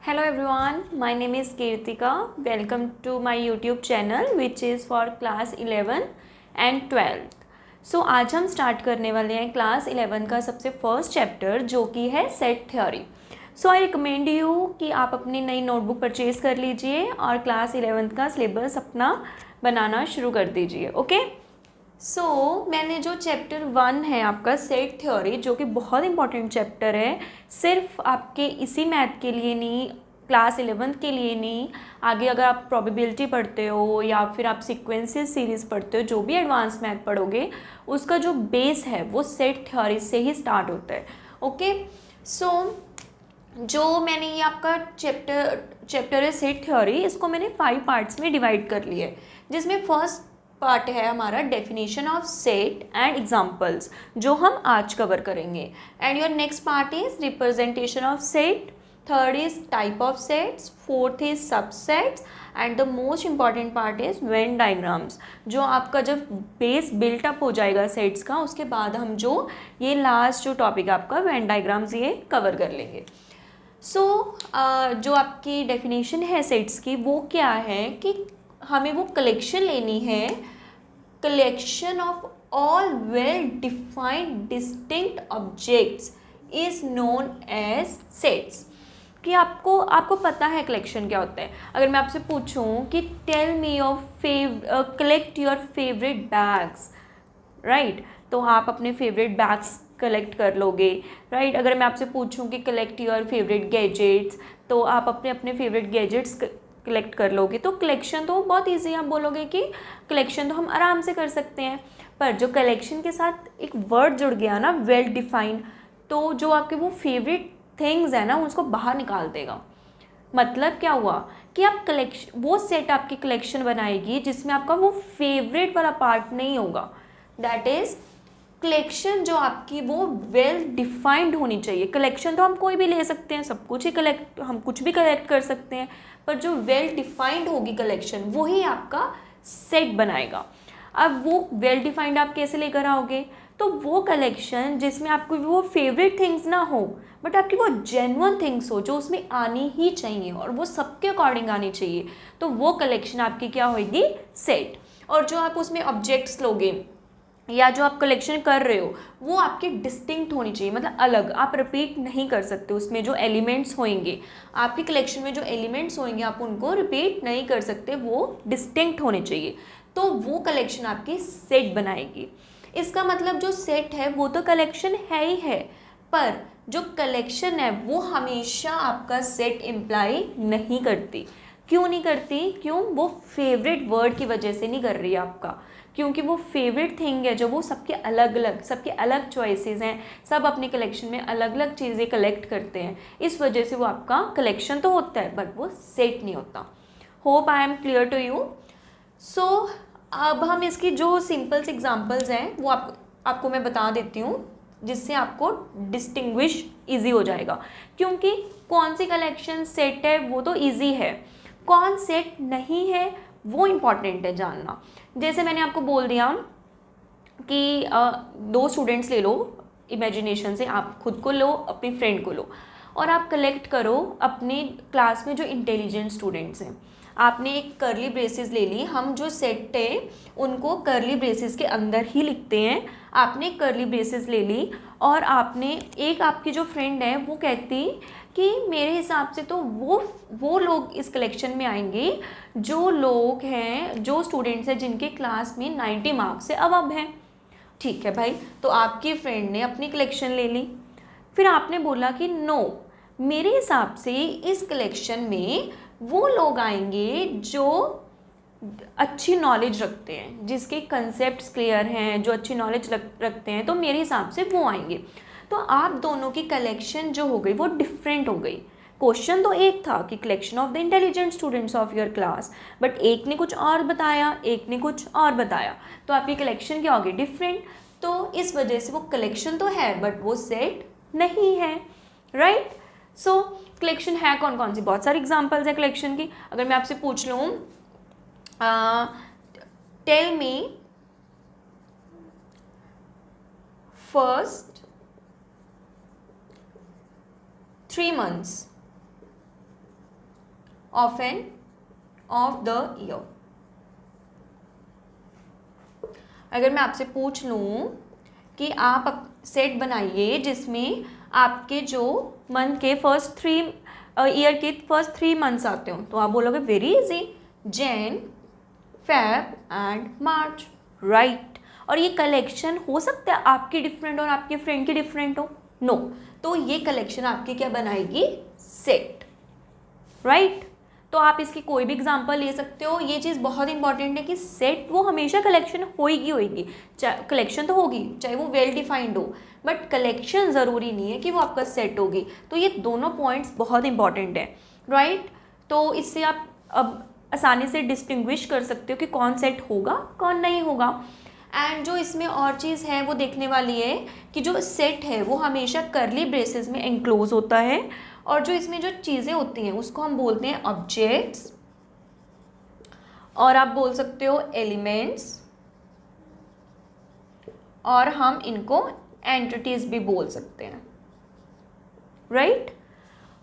Hello everyone, my name is Kirtika. Welcome to my YouTube channel which is for class 11 and 12th. So आज हम start करने वाले हैं class 11 का सबसे फर्स्ट चैप्टर जो कि है set theory. So I recommend you कि आप अपनी नई नोटबुक परचेज कर लीजिए और क्लास 11th का सिलेबस अपना बनाना शुरू कर दीजिए. ओके मैंने जो चैप्टर 1 है आपका सेट थ्योरी, जो कि बहुत इंपॉर्टेंट चैप्टर है, सिर्फ आपके इसी मैथ के लिए नहीं, क्लास 11th के लिए नहीं, आगे अगर आप प्रोबेबिलिटी पढ़ते हो या फिर आप सीक्वेंसेस सीरीज़ पढ़ते हो, जो भी एडवांस मैथ पढ़ोगे उसका जो बेस है वो सेट थ्योरी से ही स्टार्ट होता है. ओके जो मैंने ये आपका चैप्टर है सेट थ्योरी, इसको मैंने 5 पार्ट्स में डिवाइड कर लिया है, जिसमें फर्स्ट पार्ट है हमारा definition of set and examples, जो हम आज कवर करेंगे. And your next part is representation of set, third is type of sets, fourth is subsets and the most important part is Venn diagrams. जो आपका जब base built up हो जाएगा sets का, उसके बाद हम जो ये लास्ट जो टॉपिक आपका वेन डायग्राम्स ये कवर कर लेंगे. जो आपकी डेफिनेशन है सेट्स की वो क्या है कि हमें वो कलेक्शन लेनी है, collection of all well defined distinct objects is known as sets. कि आपको पता है कलेक्शन क्या होता है. अगर मैं आपसे पूछूं कि tell me your collect your favourite bags, right, तो आप अपने फेवरेट बैग्स कलेक्ट कर लोगे, राइट. अगर मैं आपसे पूछूं कि कलेक्ट योर फेवरेट गैजेट्स, तो आप अपने अपने फेवरेट गैजेट्स कलेक्ट कर लोगे. तो कलेक्शन तो बहुत ईजी, आप बोलोगे कि कलेक्शन तो हम आराम से कर सकते हैं. पर जो कलेक्शन के साथ एक वर्ड जुड़ गया ना, वेल डिफाइंड, तो जो आपके वो फेवरेट थिंग्स है ना, उसको बाहर निकाल देगा. मतलब क्या हुआ कि आप कलेक्शन, वो सेट आपकी कलेक्शन बनाएगी जिसमें आपका वो फेवरेट वाला पार्ट नहीं होगा. दैट इज कलेक्शन जो आपकी वो वेल डिफाइंड होनी चाहिए. कलेक्शन तो हम कोई भी ले सकते हैं, सब कुछ ही हम कुछ भी कलेक्ट कर सकते हैं, पर जो वेल डिफाइंड होगी कलेक्शन, वही आपका सेट बनाएगा. अब वो वेल डिफाइंड आप कैसे लेकर आओगे? तो वो कलेक्शन जिसमें आपको वो फेवरेट थिंग्स ना हो, बट आपकी वो जेन्युइन थिंग्स हो जो उसमें आनी ही चाहिए और वो सबके अकॉर्डिंग आनी चाहिए, तो वो कलेक्शन आपकी क्या होगी? सेट. और जो आप उसमें ऑब्जेक्ट्स लोगे या जो आप कलेक्शन कर रहे हो वो आपके डिस्टिंक्ट होनी चाहिए, मतलब अलग, आप रिपीट नहीं कर सकते. उसमें जो एलिमेंट्स होंगे आपकी कलेक्शन में, जो एलिमेंट्स होंगे आप उनको रिपीट नहीं कर सकते, वो डिस्टिंक्ट होने चाहिए. तो वो कलेक्शन आपकी सेट बनाएगी. इसका मतलब जो सेट है वो तो कलेक्शन है ही है, पर जो कलेक्शन है वो हमेशा आपका सेट इम्प्लाई नहीं करती. क्यों नहीं करती? क्यों? वो फेवरेट वर्ड की वजह से नहीं कर रही है आपका, क्योंकि वो फेवरेट थिंग है जो वो सबके अलग चॉइसेस हैं, सब अपने कलेक्शन में अलग अलग चीज़ें कलेक्ट करते हैं, इस वजह से वो आपका कलेक्शन तो होता है बट वो सेट नहीं होता. Hope I am clear to you. अब हम इसकी जो सिंपल्स एग्जांपल्स हैं वो आपको मैं बता देती हूँ, जिससे आपको डिस्टिंग्विश ईजी हो जाएगा. क्योंकि कौन सी कलेक्शन सेट है वो तो ईजी है, कौन सेट नहीं है वो इम्पॉर्टेंट है जानना. जैसे मैंने आपको बोल दिया कि 2 स्टूडेंट्स ले लो इमेजिनेशन से, आप खुद को लो, अपनी फ्रेंड को लो, और आप कलेक्ट करो अपने क्लास में जो इंटेलिजेंट स्टूडेंट्स हैं. आपने एक कर्ली ब्रेसेस ले ली, हम जो सेट है उनको कर्ली ब्रेसेस के अंदर ही लिखते हैं. आपने कर्ली ब्रेसेस ले ली और आपने एक, आपकी जो फ्रेंड है वो कहती कि मेरे हिसाब से तो वो लोग इस कलेक्शन में आएंगे जो लोग हैं, जो स्टूडेंट्स हैं जिनके क्लास में 90 मार्क्स से अबव हैं. ठीक है भाई, तो आपकी फ्रेंड ने अपनी कलेक्शन ले ली. फिर आपने बोला कि नो, मेरे हिसाब से इस कलेक्शन में वो लोग आएंगे जो अच्छी नॉलेज रखते हैं, जिसके कंसेप्ट्स क्लियर हैं, जो अच्छी नॉलेज रखते हैं, तो मेरे हिसाब से वो आएंगे. तो आप दोनों की कलेक्शन जो हो गई वो डिफरेंट हो गई. क्वेश्चन तो एक था कि collection of the intelligent students of your class, but एक ने कुछ और बताया, एक ने कुछ और बताया, तो आपकी कलेक्शन क्या होगी? डिफरेंट. तो इस वजह से वो कलेक्शन तो है बट वो सेट नहीं है, राइट. कलेक्शन है कौन कौन सी? बहुत सारी एग्जांपल्स है कलेक्शन की. अगर मैं आपसे पूछ लूँ tell me first 3 months of the year. अगर मैं आपसे पूछ लूँ कि आप सेट बनाइए जिसमें आपके जो मंथ के ईयर के फर्स्ट 3 मंथ्स आते हो, तो आप बोलोगे very easy, Jain, Feb and March, right. और ये कलेक्शन हो सकता है आपकी डिफरेंट और आपके फ्रेंड की डिफरेंट हो, नो, तो ये कलेक्शन आपकी क्या बनाएगी, सेट, राइट। तो आप इसकी कोई भी एग्जांपल ले सकते हो। ये चीज़ बहुत इंपॉर्टेंट है कि सेट वो हमेशा कलेक्शन होगी, चाहे कलेक्शन तो होगी चाहे वो वेल डिफाइंड हो, बट कलेक्शन ज़रूरी नहीं है कि वो आपका सेट होगी। तो ये दोनों पॉइंट्स बहुत इंपॉर्टेंट है, राइट। तो इससे आप अब आसानी से डिस्टिंग्विश कर सकते हो कि कौन सेट होगा कौन नहीं होगा। एंड जो इसमें और चीज़ है वो देखने वाली है कि जो सेट है वो हमेशा करली ब्रेसेस में एनक्लोज होता है, और जो इसमें जो चीज़ें होती हैं उसको हम बोलते हैं ऑब्जेक्ट्स, और आप बोल सकते हो एलिमेंट्स, और हम इनको एंटिटीज भी बोल सकते हैं, राइट।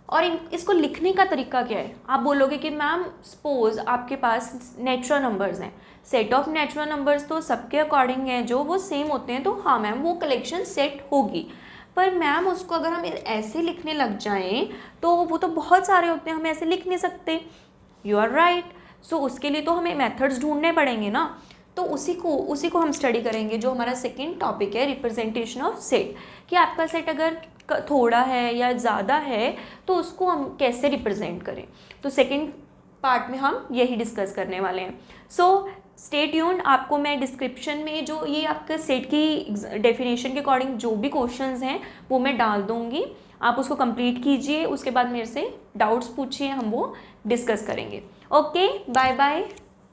और इसको लिखने का तरीका क्या है, आप बोलोगे कि मैम सपोज आपके पास नेचुरल नंबर्स हैं, सेट ऑफ नेचुरल नंबर्स तो सबके अकॉर्डिंग हैं, जो वो सेम होते हैं, तो हाँ मैम वो कलेक्शन सेट होगी। पर मैम उसको अगर हम ऐसे लिखने लग जाएं तो वो तो बहुत सारे होते हैं, हम ऐसे लिख नहीं सकते, यू आर राइट। सो उसके लिए तो हमें मेथड्स ढूंढने पड़ेंगे ना, तो उसी को हम स्टडी करेंगे, जो हमारा सेकंड टॉपिक है रिप्रेजेंटेशन ऑफ सेट, कि आपका सेट अगर थोड़ा है या ज़्यादा है तो उसको हम कैसे रिप्रेजेंट करें। तो सेकंड पार्ट में हम यही डिस्कस करने वाले हैं। सो स्टे ट्यून्ड, आपको मैं डिस्क्रिप्शन में जो ये आपके सेट की डेफिनेशन के अकॉर्डिंग जो भी क्वेश्चंस हैं वो मैं डाल दूँगी, आप उसको कंप्लीट कीजिए, उसके बाद मेरे से डाउट्स पूछिए, हम वो डिस्कस करेंगे। Okay, bye bye.